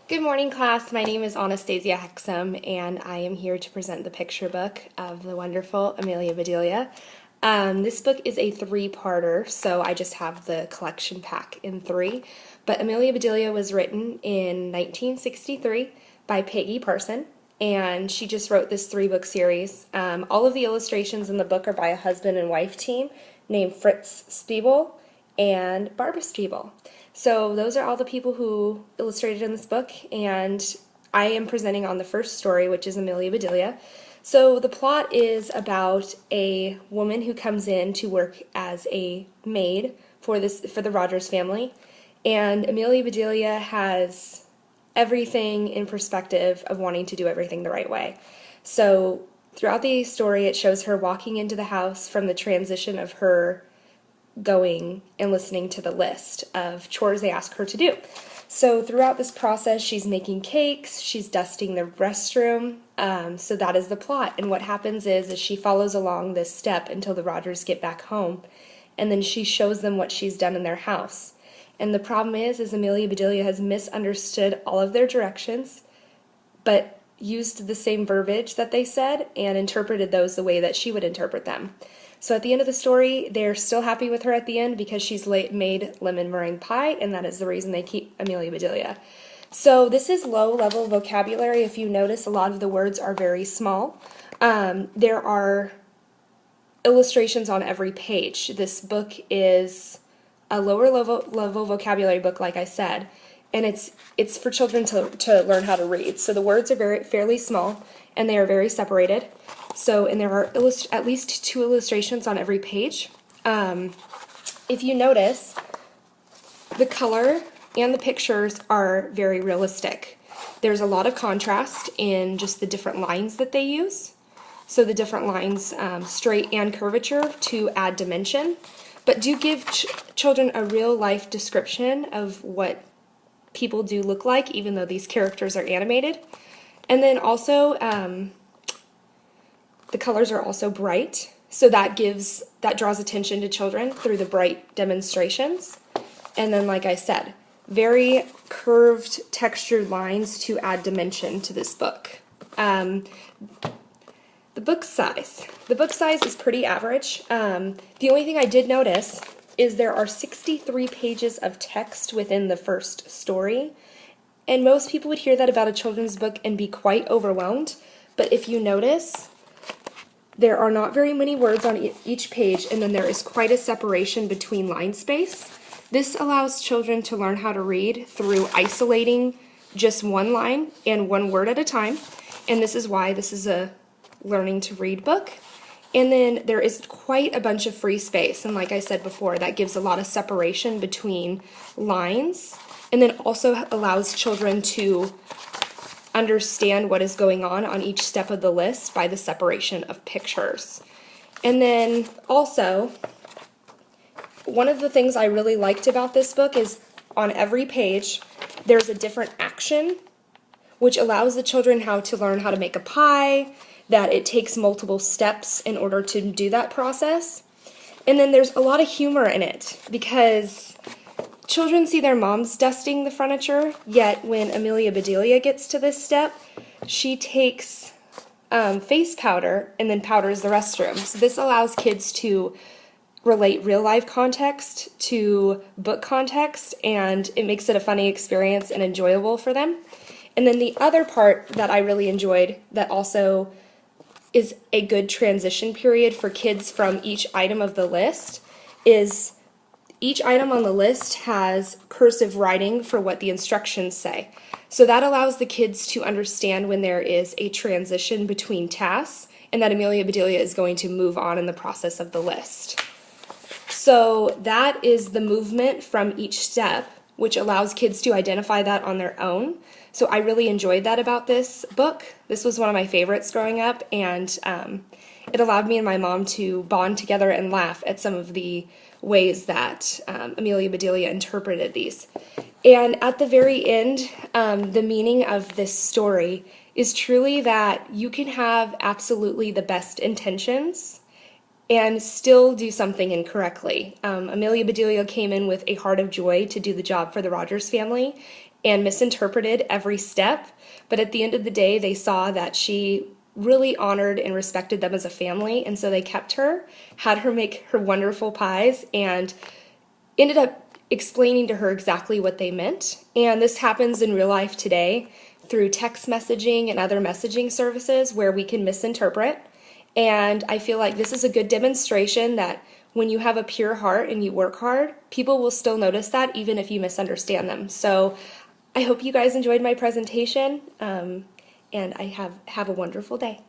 Good morning, class. My name is Anastasia Hexam, and I am here to present the picture book of the wonderful Amelia Bedelia. This book is a three-parter, so I just have the collection pack in three. But Amelia Bedelia was written in 1963 by Peggy Parson, and she just wrote this three-book series. All of the illustrations in the book are by a husband and wife team named Fritz Spiebel and Barbara Spiebel. So those are all the people who illustrated in this book, and I am presenting on the first story, which is Amelia Bedelia. So the plot is about a woman who comes in to work as a maid for the Rogers family, and Amelia Bedelia has everything in perspective of wanting to do everything the right way. So throughout the story, it shows her walking into the house from the transition of her going and listening to the list of chores they ask her to do. So throughout this process, she's making cakes, she's dusting the restroom, so that is the plot. And what happens is she follows along this step until the Rogers get back home, and then she shows them what she's done in their house. And the problem is Amelia Bedelia has misunderstood all of their directions, but used the same verbiage that they said and interpreted those the way that she would interpret them. So at the end of the story, they're still happy with her at the end because she's made lemon meringue pie, and that is the reason they keep Amelia Bedelia. So this is low-level vocabulary. If you notice, a lot of the words are very small. There are illustrations on every page. This book is a lower level vocabulary book, like I said, and it's for children to learn how to read. So the words are fairly small, and they are very separated. So, and there are at least two illustrations on every page. If you notice, the color and the pictures are very realistic. There's a lot of contrast in just the different lines that they use. So the different lines, straight and curvature, to add dimension, but do give children a real life description of what people do look like, even though these characters are animated. And then also, the colors are also bright, so that draws attention to children through the bright demonstrations. And then, like I said, very curved, textured lines to add dimension to this book. The book size. The book size is pretty average. The only thing I did notice is there are 63 pages of text within the first story, and most people would hear that about a children's book and be quite overwhelmed, but if you notice, there are not very many words on each page, and then there is quite a separation between line space. This allows children to learn how to read through isolating just one line and one word at a time, and this is why this is a learning to read book. And then there is quite a bunch of free space, and like I said before, that gives a lot of separation between lines, and then also allows children to understand what is going on each step of the list by the separation of pictures. And then also, one of the things I really liked about this book is on every page there's a different action, which allows the children how to learn how to make a pie, that it takes multiple steps in order to do that process. And then there's a lot of humor in it, because children see their moms dusting the furniture, yet when Amelia Bedelia gets to this step, she takes face powder and then powders the restroom. So this allows kids to relate real-life context to book context, and it makes it a funny experience and enjoyable for them. And then the other part that I really enjoyed that also is a good transition period for kids from each item of the list is each item on the list has cursive writing for what the instructions say. So that allows the kids to understand when there is a transition between tasks and that Amelia Bedelia is going to move on in the process of the list. So that is the movement from each step, which allows kids to identify that on their own. So I really enjoyed that about this book. This was one of my favorites growing up, and it allowed me and my mom to bond together and laugh at some of the ways that Amelia Bedelia interpreted these. And at the very end, the meaning of this story is truly that you can have absolutely the best intentions and still do something incorrectly. Amelia Bedelia came in with a heart of joy to do the job for the Rogers family, and misinterpreted every step. But at the end of the day, they saw that she really honored and respected them as a family, and so they kept her, had her make her wonderful pies, and ended up explaining to her exactly what they meant. And this happens in real life today through text messaging and other messaging services where we can misinterpret. And I feel like this is a good demonstration that when you have a pure heart and you work hard, people will still notice that even if you misunderstand them. So I hope you guys enjoyed my presentation, and I have a wonderful day.